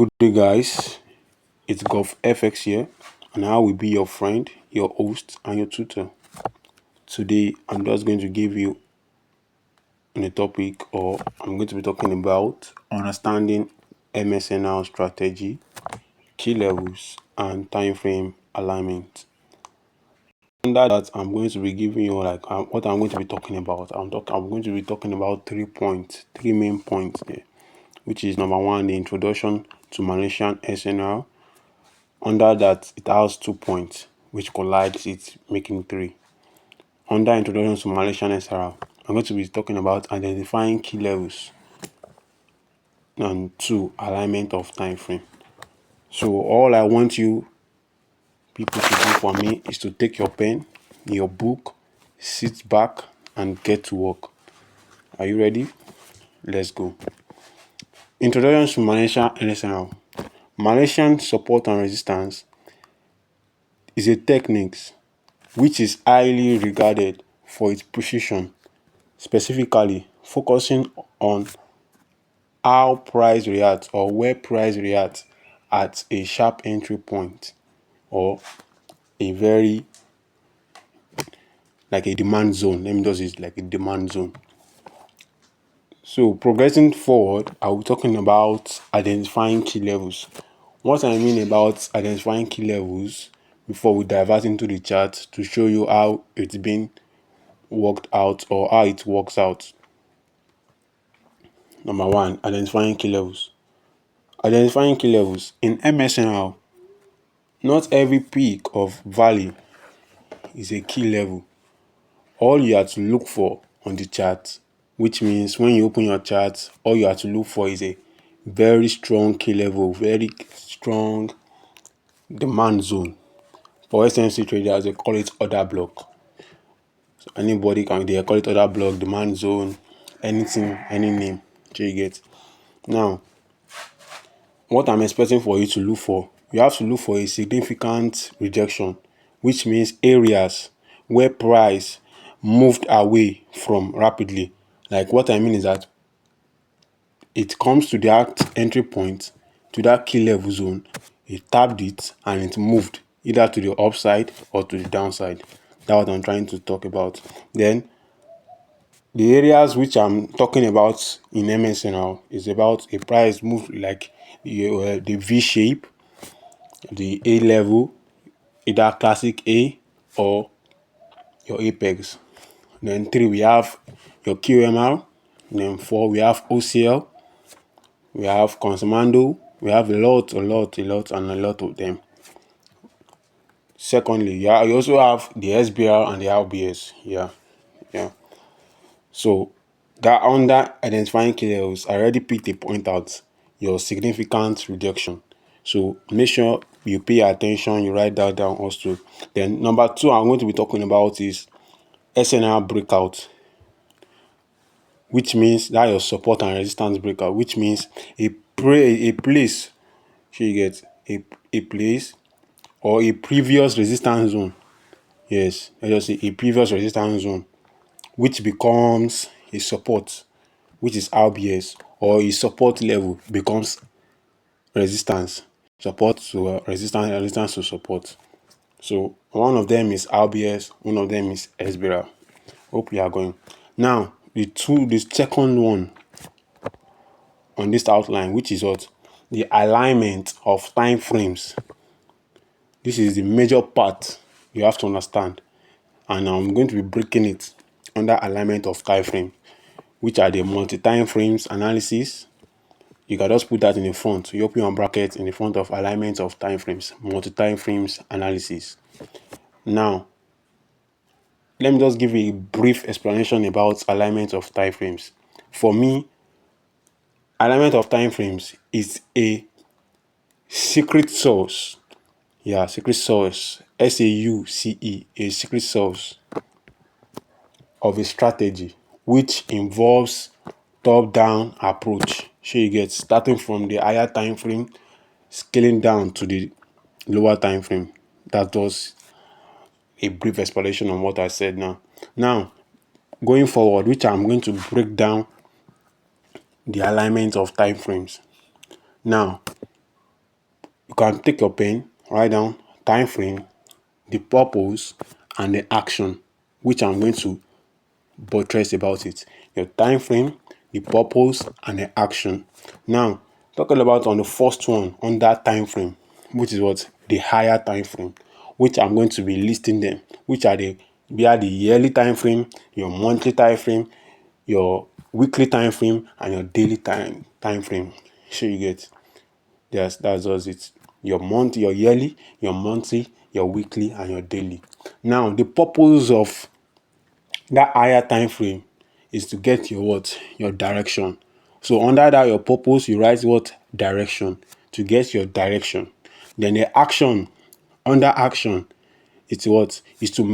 Good day, guys. It's Gov FX here, and I will be your friend, your host, and your tutor. Today, I'm just going to give you a topic, or I'm going to be talking about understanding MSNR strategy, key levels, and time frame alignment. Under that, I'm going to be giving you what I'm going to be talking about. I'm going to be talking about 3 points, 3 main points there, which is number one, the introduction to Malaysian SNR. Under that, it has 2 points, which collides it, making three. Under introduction to Malaysian SNR, I'm going to be talking about identifying key levels and two, alignment of time frame. So all I want you people to do for me is to take your pen, your book, sit back and get to work. Are you ready? Let's go. Introduction to Malaysian SNR. Malaysian support and resistance is a technique which is highly regarded for its precision, specifically focusing on how price reacts or where price reacts at a sharp entry point or a very like a demand zone. Let me just use like a demand zone. So progressing forward, I'll be talking about identifying key levels. What I mean about identifying key levels before we divert into the chart to show you how it's been worked out or how it works out. Number one, identifying key levels. Identifying key levels. In MSNR, not every peak of value is a key level. All you have to look for on the chart, which means when you open your chart, all you have to look for is a very strong key level, very strong demand zone. For SMC traders, they call it order block. So anybody they call it order block, demand zone, anything, any name. So you get. Now, what I'm expecting for you to look for, you have to look for a significant rejection, which means areas where price moved away from rapidly. Like what I mean is that it comes to that entry point, to that key level zone, it tapped it and it moved either to the upside or to the downside. That's what I'm trying to talk about. Then the areas which I'm talking about in MSNR is about a price move like the V shape, the A level, either classic A or your apex. Then 3 we have your QMR. Then 4 we have OCL. We have Consumando. We have a lot, and a lot of them. Secondly, you also have the SBR and the RBS. Yeah. So that under identifying key levels, I already picked a point out, your significant reduction. So make sure you pay attention, you write that down also. Then number 2 I'm going to be talking about is SNR breakout, which means that your support and resistance breakout, which means a place, so you get a place or a previous resistance zone. Yes, let's just say a previous resistance zone, which becomes a support, which is RBS, or a support level becomes resistance, support to resistance to support. So one of them is RBS, one of them is SBR. Hope you are going. Now the second one on this outline, which is what the alignment of time frames. This is the major part you have to understand, and I'm going to be breaking it under alignment of time frame, which are the multi-time frames analysis. You can just put that in the front. You open your bracket in the front of alignment of time frames, multi-time frames analysis. Now, let me just give you a brief explanation about alignment of time frames. For me, alignment of time frames is a secret sauce. Yeah, secret sauce. SAUCE, a secret sauce of a strategy which involves top-down approach. So you get starting from the higher time frame, scaling down to the lower time frame. That was a brief explanation on what I said now. Now, going forward, which I'm going to break down the alignment of time frames. Now, You can take your pen, write down time frame, the purpose, and the action, which I'm going to buttress about it. Your time frame, the purpose, and the action. Now, talking about on the first one on that time frame, which is what the higher time frame, which I'm going to be listing them, which are the yearly time frame, your monthly time frame, your weekly time frame, and your daily time frame. Sure you get. Yes, that's just it. Your month, your yearly, your monthly, your weekly, and your daily. Now, the purpose of that higher time frame is to get your what? Your direction. So under that your purpose, you write what? Direction. To get your direction. Then the action, under action, it's what? Is to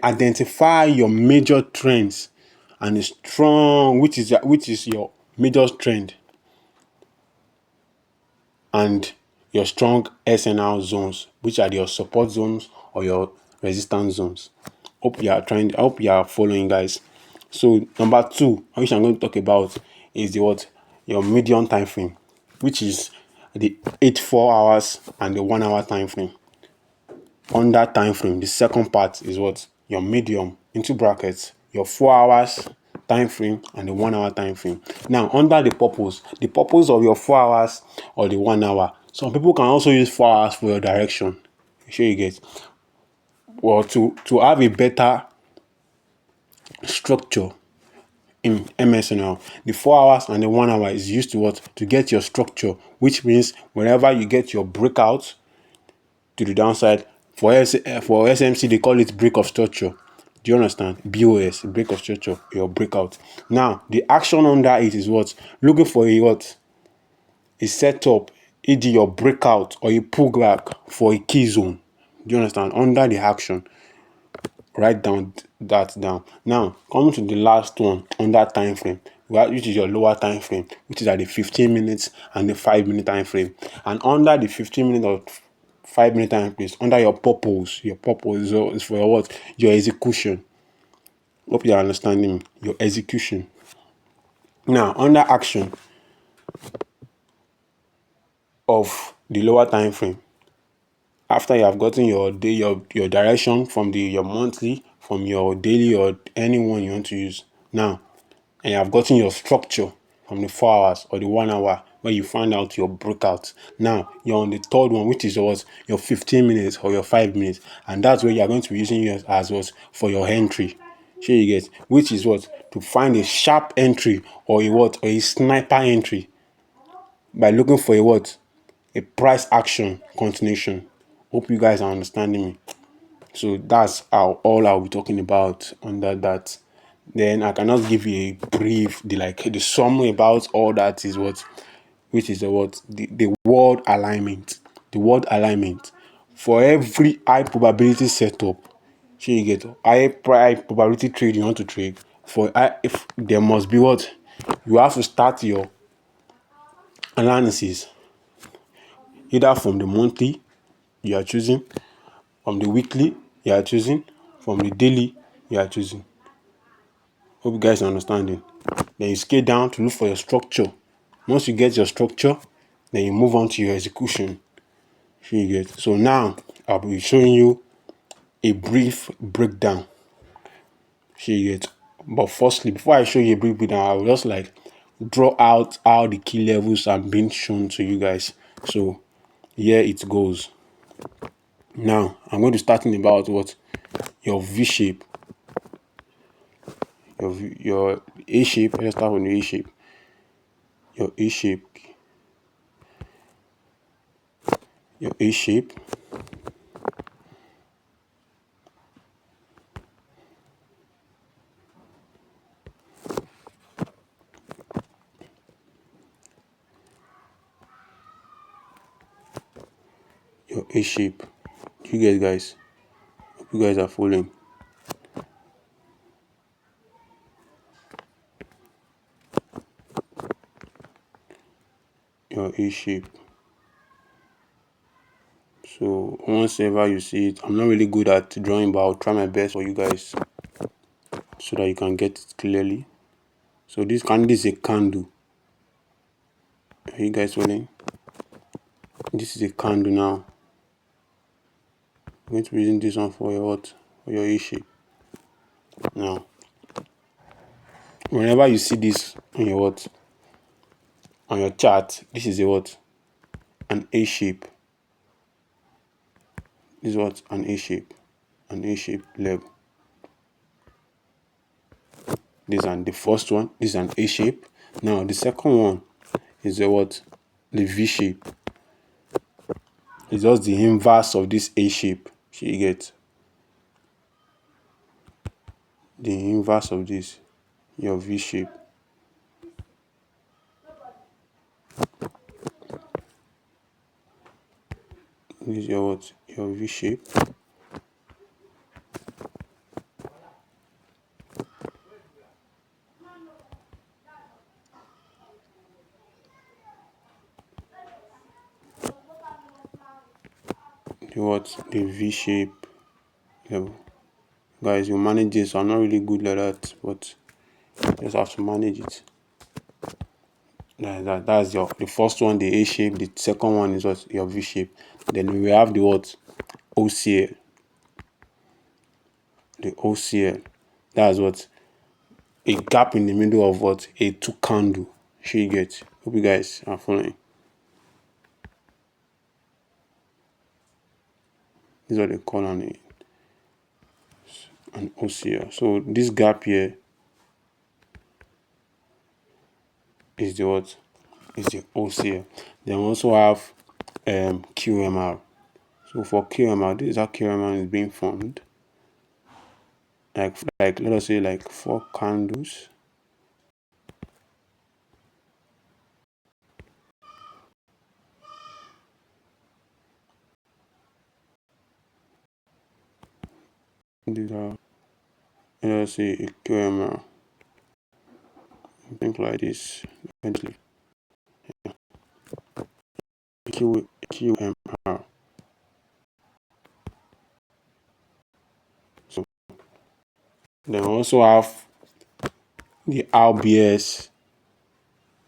identify your major trends and the strong, which is your major trend and your strong SNR zones, which are your support zones or your resistance zones. I hope you are following, guys. So number two, which I'm going to talk about, is the what? Your medium time frame, which is the 4 hours and the 1 hour time frame. On that time frame, the second part is what? Your medium, into brackets, your 4 hours time frame and the 1 hour time frame. Now, under the purpose of your 4 hours or the 1 hour, some people can also use 4 hours for your direction. Sure you get. Well, to have a better structure in MSNR, the 4 hours and the 1 hour is used to what? To get your structure, which means whenever you get your breakout to the downside, for SMC they call it break of structure. Do you understand? BOS, break of structure, your breakout. Now the action under it is what? Looking for a what? A setup, e.g. your breakout or a pullback for a key zone. Do you understand? Under the action, write down that down. Now coming to the last one on that time frame, which is your lower time frame, which is at the 15 minutes and the 5 minute time frame. And under the 15 minute or 5 minute time frame, under your purpose is for your what? Your execution. Hope you're understanding me. Your execution. Now under action of the lower time frame, after you have gotten your day, your direction from your monthly, from your daily, or anyone you want to use now, and you have gotten your structure from the 4 hours or the 1 hour where you find out your breakout. Now you're on the third one, which is your 15 minutes or your 5 minutes, and that's where you're going to be using yours as what? For your entry. Sure you get, which is what? To find a sharp entry or a what? Or a sniper entry by looking for a what? A price action continuation. Hope you guys are understanding me. So that's all I'll be talking about under that. Then I cannot give you a brief, the summary about all that is what, which is the word alignment. The word alignment for every high probability setup. So you get high probability trade you want to trade. If there must be what, you have to start your analysis either from the monthly you are choosing, from the weekly you are choosing, from the daily you are choosing. Hope you guys are understanding. Then you scale down to look for your structure. Once you get your structure, then you move on to your execution. You get. So now I'll be showing you a brief breakdown. You get. But firstly, before I show you a brief breakdown, I will just draw out how the key levels are being shown to you guys. So here it goes. Now I'm going to start in about what? Your V shape. Your A shape. Let's start with the A shape. Your A shape. Your A shape. Your A shape. Do you get, guys? Hope you guys are following. Your A shape. So once ever you see it, I'm not really good at drawing, but I'll try my best for you guys so that you can get it clearly. So this is a candle. Are you guys following? This is a candle now. I'm going to be using this one for your what? For your A shape. Now, whenever you see this on your what? On your chart, this is a what? An A shape. This is what? An A shape. An A shape level. This is the first one. This is an A shape. Now the second one is a what? The V shape. It's just the inverse of this A shape. You get the inverse of this, your V shape. This is your what? Your V shape. The what? The V shape level. Guys, you manage this. I'm not really good like that, but you just have to manage it. That's your the first one, the A shape. The second one is what? Your V shape. Then we have the what? OCL. The OCL. That's what? A gap in the middle of what? A two candle. Sure you get. Hope you guys are following. This is what they call an OCL. So this gap here is the what? Is the OCL. Then we also have QMR. So for QMR, this is how QMR is being formed. Like let us say like 4 candles. These are, let us say a QMR. Think like this. QMR. So then we also have the RBS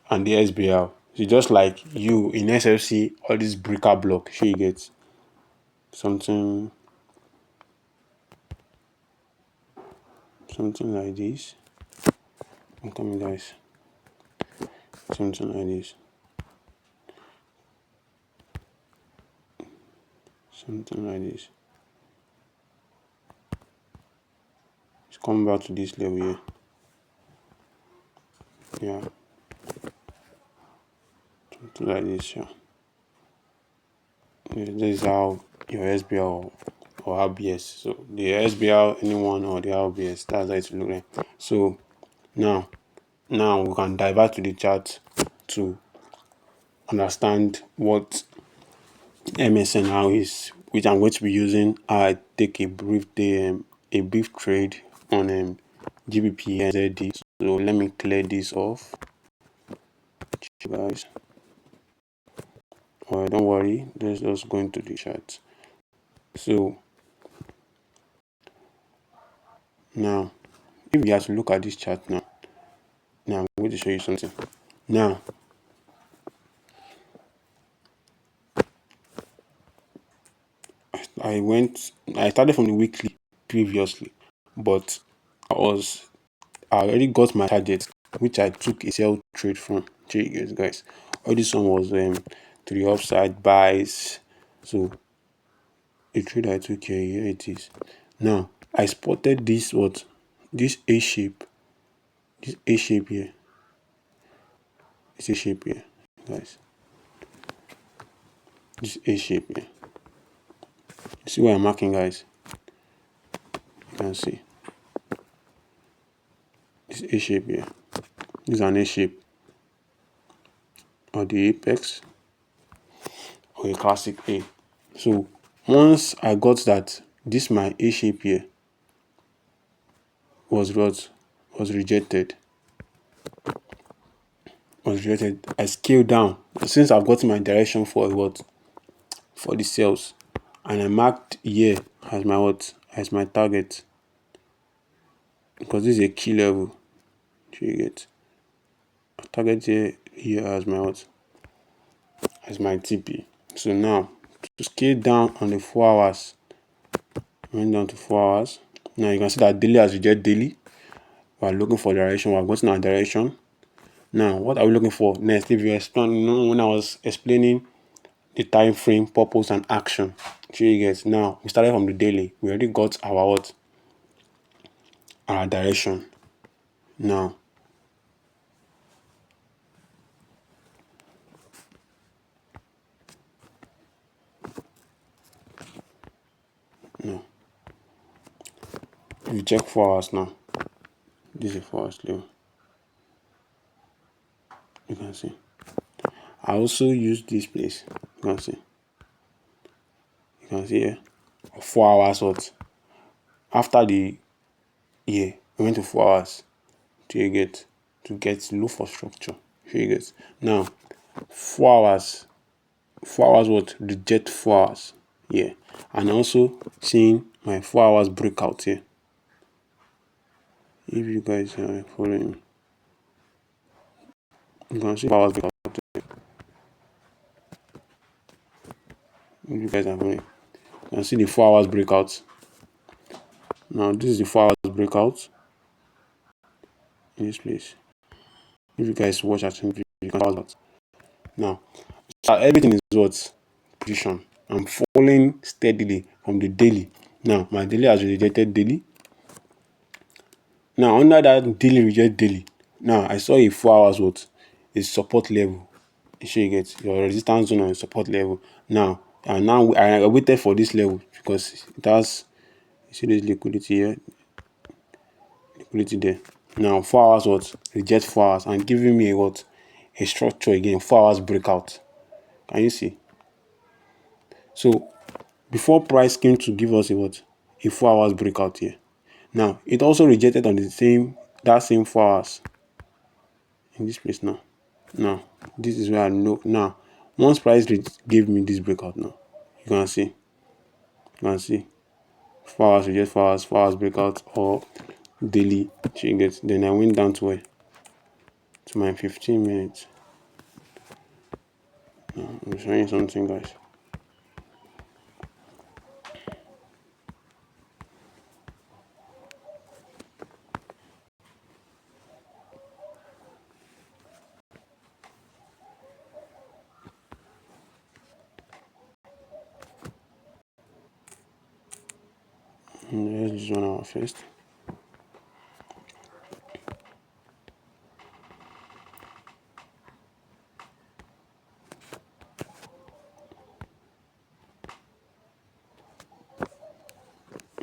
and the SBL. So just like you in SFC, all this breaker block, sure you get something like this. I'm coming guys. Something like this. Something like this. It's coming back to this level here. Yeah. Something like this, yeah. This is how your SBL or RBS. So the SBL, anyone or the RBS, that's how it look like. So now we can divert to the chart to understand what MSNR is, which I'm going to be using. I take a brief trade on GBP and ZD. So let me clear this off, guys. Alright, don't worry. Let's just go into the chart. So now, if you have to look at this chart now I'm going to show you something. Now, I started from the weekly previously, but I already got my target, which I took a sell trade from. Guys, all this one was to the upside buys. So a trade I took here it is. Now I spotted this this A shape, this A shape here, this A shape here, guys. This A shape here. You see what I'm marking, guys? You can see this A shape here. This is an A shape, or the apex, or a classic A. So once I got that this my A shape here was rejected. I scaled down since I've gotten my direction for for the sales, and I marked here as my as my target, because this is a key level. You get target here as my as my TP. So now to scale down on the 4 hours, went down to 4 hours. Now you can see that daily has rejected daily. We are looking for direction. We are gotten our direction. Now, what are we looking for next? If you explain, when I was explaining the time frame, purpose, and action, sure you get. Now we started from the daily. We already got our what? Our direction. Now, no, we check 4 hours now. This is 4 hours level. You can see. I also use this place. You can see. You can see here. 4 hours what? After the year, we went to 4 hours to get look for structure. You get. Now, 4 hours. 4 hours what? Reject 4 hours. Yeah. And also seeing my 4 hours breakout here. If you guys are following, you can see 4 hours breakout. If you guys are following, you can see the 4 hours breakout. Now this is the 4 hours breakout in this place. If you guys watch attentively, you can follow that. Now, so everything is what? Position. I'm following steadily from the daily. Now, my daily has rejected daily. Now, under that daily reject daily, now I saw a 4 hours what? A support level. You sure you get your resistance zone on a support level. Now, and now I waited for this level because it has, you see this liquidity here, liquidity there. Now 4 hours what? Reject 4 hours and giving me a what? A structure again, 4 hours breakout. Can you see? So before price came to give us a what? A 4 hours breakout here. Now it also rejected on the same that same 4 hours in this place now. Now this is where I know now. Once price gave me this breakout now, you can see. You can see 4 hours reject 4 hours, 4 hours breakout or daily she gets. Then I went down to where? To my 15 minutes. Now, I'm showing you something, guys. Let's just 1 hour first.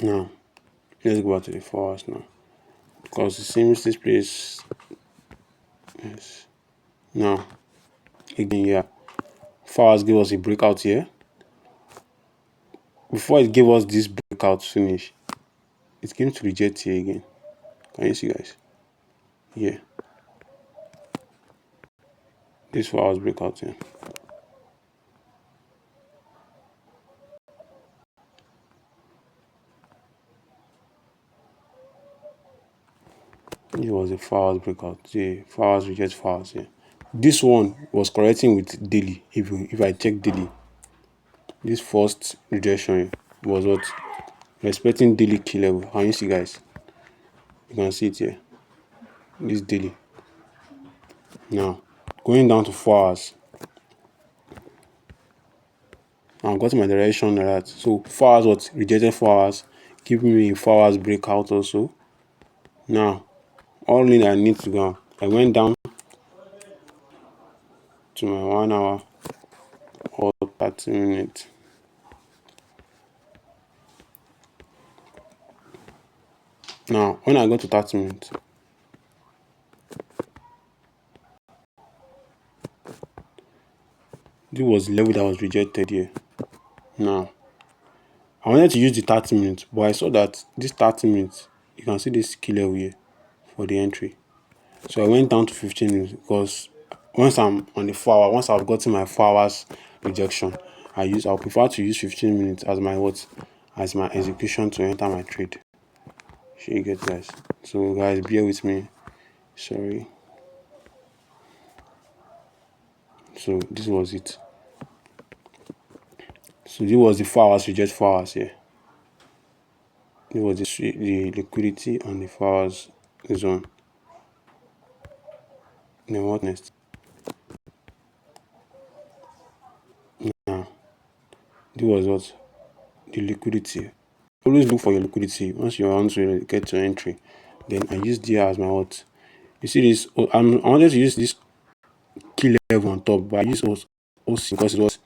Now, let's go back to the 4 hours now. Because it seems this place, yes. Now, again, yeah. 4 hours give us a breakout here. Before it gave us this breakout finish, it came to reject here again. Can you see, guys? Yeah. This 4 hours breakout here. It was a 4 hours breakout. Yeah, 4 hours reject 4 hours here. This one was correcting with daily. If I check daily, this first rejection was what? Respecting daily key level. Can you see, guys? You can see it here. This daily. Now, going down to 4 hours. I've got my direction like that. So 4 hours what? Rejected 4 hours. Giving me a 4 hours breakout also. Now, all in I need to go. I went down to my 1 hour or 30 minutes. Now, when I go to 30 minutes, this was the level that was rejected here. Now, I wanted to use the 30 minutes, but I saw that this 30 minutes, you can see this key level here for the entry. So I went down to 15 minutes because once I'm on the 4 hour, once I've gotten my 4 hours rejection, I'll prefer to use 15 minutes as my what? As my execution to enter my trade. Sure you get, guys. So guys, bear with me. Sorry. So this was it. So this was the 4 hours reject 4 hours here. This was the liquidity on the 4 hours zone. Then what next? Now, this was what? The liquidity. Always look for your liquidity. Once you want to get to entry, then I use there as my what? You see this? I wanted to use this key level on top, but I use OC because it was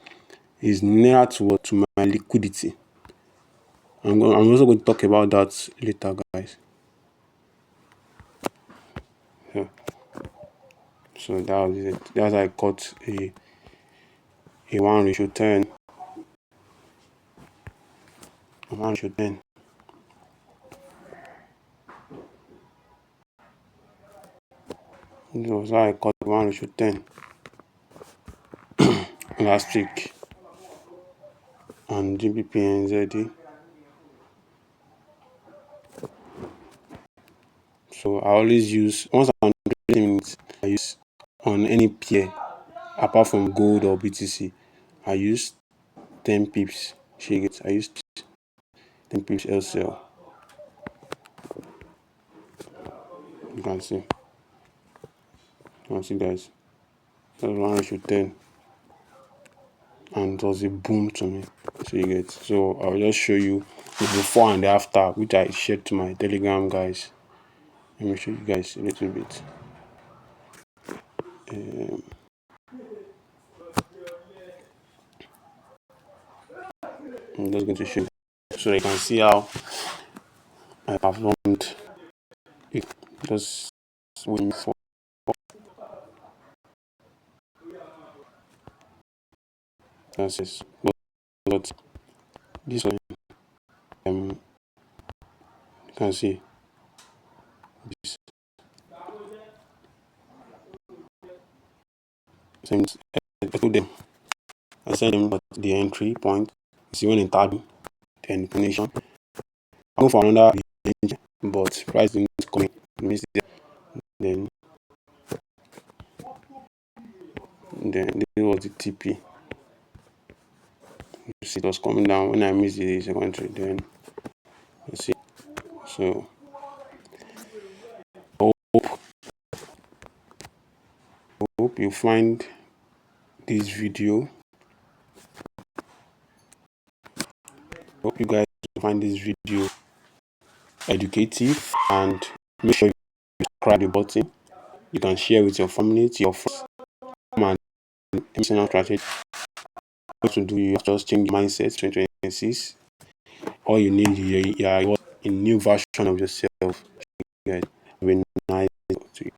is nearer to my liquidity. I'm also going to talk about that later, guys. Yeah. So that was it. That's how I got a 1:10. A 1:10. This was how I got 1:10 last week on GBP. So I always use, once I'm trading it, I use on any pair apart from gold or BTC. I use 10 pips. I use 10 pips LCL. You can see. Guys. That's 1:10. And it was a boom to me. So you get. So I'll just show you the before and the after, which I shared to my Telegram guys. Let me show you guys a little bit. I'm just going to show you so you can see how I performed. Just waiting for. That's it. But this one, you can see this. Since I told them, I said them at the entry point. See when it tagged, then condition. I go for another range, but price didn't come in. Then this was the TP. You see, it was coming down when I missed the second trade. Then you see, so hope you find this video. Hope you guys find this video educative, and make sure you subscribe the button. You can share with your family, to your friends. And MSNR strategy. What to do? You just change your mindset. 2026. All you need is a new version of yourself. Guys, have a nice day to you.